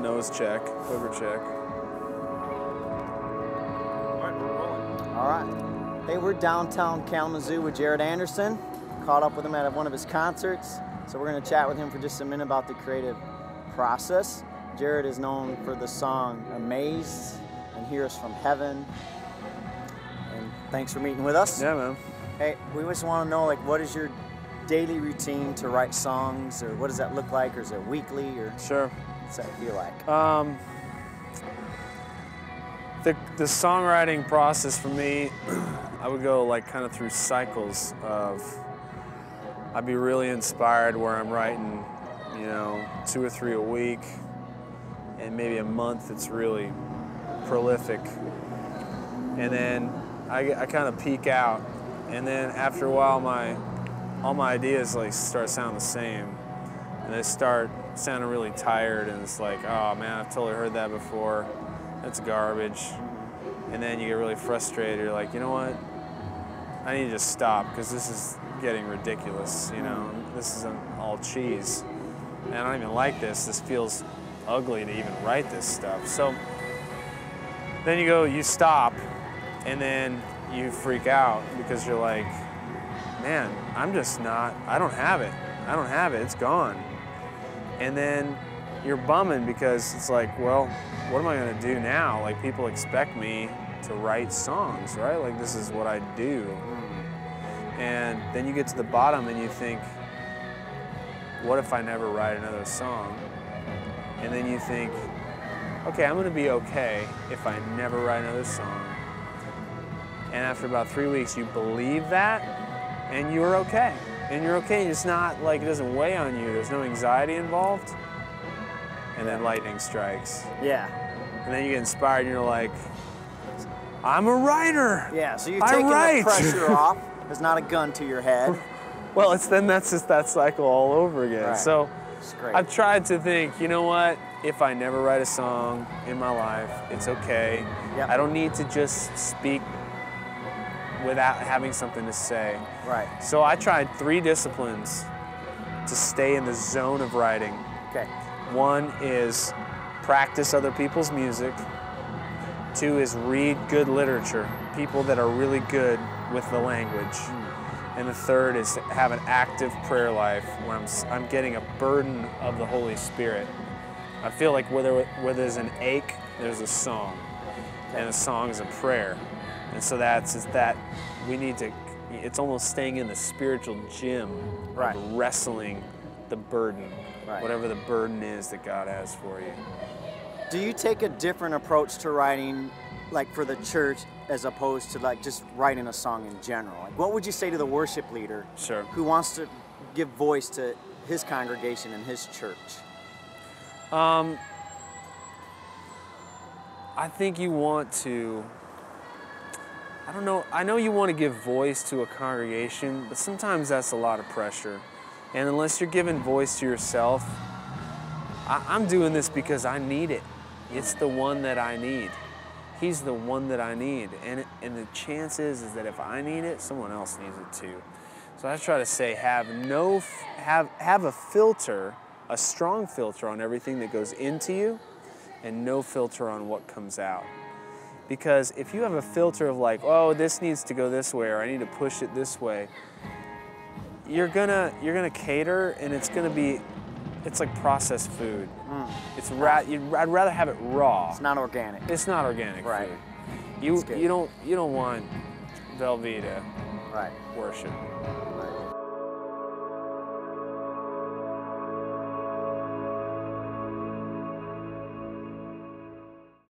Nose check, quiver check. All right, we're rolling. All right. Hey, we're downtown Kalamazoo with Jared Anderson. Caught up with him at one of his concerts. So we're going to chat with him for just a minute about the creative process. Jared is known for the song Amazed and Hear Us From Heaven. And thanks for meeting with us. Yeah, man. Hey, we just want to know, like, what is your daily routine to write songs, or what does that look like, or is it weekly, or Sure. what's that feel like? The songwriting process for me, I would go like kind of through cycles of, I'd be really inspired where I'm writing, you know, 2 or 3 a week, and maybe a month it's really prolific. And then I kind of peak out, and then after a while all my ideas like start sounding the same, and they start sounding really tired, and it's like, oh man, I've totally heard that before. That's garbage. And then you get really frustrated. You're like, you know what? I need to just stop because this is getting ridiculous. You know, this isn't all cheese. And I don't even like this. This feels ugly to even write this stuff. So then you stop, and then you freak out because you're like, man, I don't have it, it's gone. And then you're bumming because it's like, well, what am I gonna do now? Like, people expect me to write songs, right? Like, this is what I do. And then you get to the bottom and you think, what if I never write another song? And then you think, okay, I'm gonna be okay if I never write another song. And after about 3 weeks, you believe that, and you're okay. And you're okay, it's not like it doesn't weigh on you, there's no anxiety involved. And then lightning strikes. Yeah. And then you get inspired and you're like, I'm a writer. Yeah, so you're taking the pressure off. There's not a gun to your head. Well, that's just that cycle all over again. Right. So Great. I've tried to think, you know what? If I never write a song in my life, it's okay. Yep. I don't need to just speak without having something to say. Right. So I tried 3 disciplines to stay in the zone of writing. Okay. 1 is practice other people's music. 2 is read good literature, people that are really good with the language. And the 3rd is have an active prayer life where I'm getting a burden of the Holy Spirit. I feel like where there's an ache, there's a song. And a song is a prayer. And so we need to, it's almost staying in the spiritual gym, right, of wrestling the burden, right, whatever the burden is that God has for you. Do you take a different approach to writing, like for the church, as opposed to like just writing a song in general? Like, what would you say to the worship leader Sure. who wants to give voice to his congregation and his church? I think you want to, I don't know, I know you want to give voice to a congregation, but sometimes that's a lot of pressure. And unless you're giving voice to yourself, I'm doing this because I need it. It's the one that I need. He's the one that I need. And the chance is that if I need it, someone else needs it too. So I try to say have a filter, a strong filter on everything that goes into you, and no filter on what comes out. Because if you have a filter of like, oh, this needs to go this way, or I need to push it this way, you're gonna cater, and it's like processed food. I'd rather have it raw. It's not organic. It's not organic right. food. You don't want Velveeta right. worship.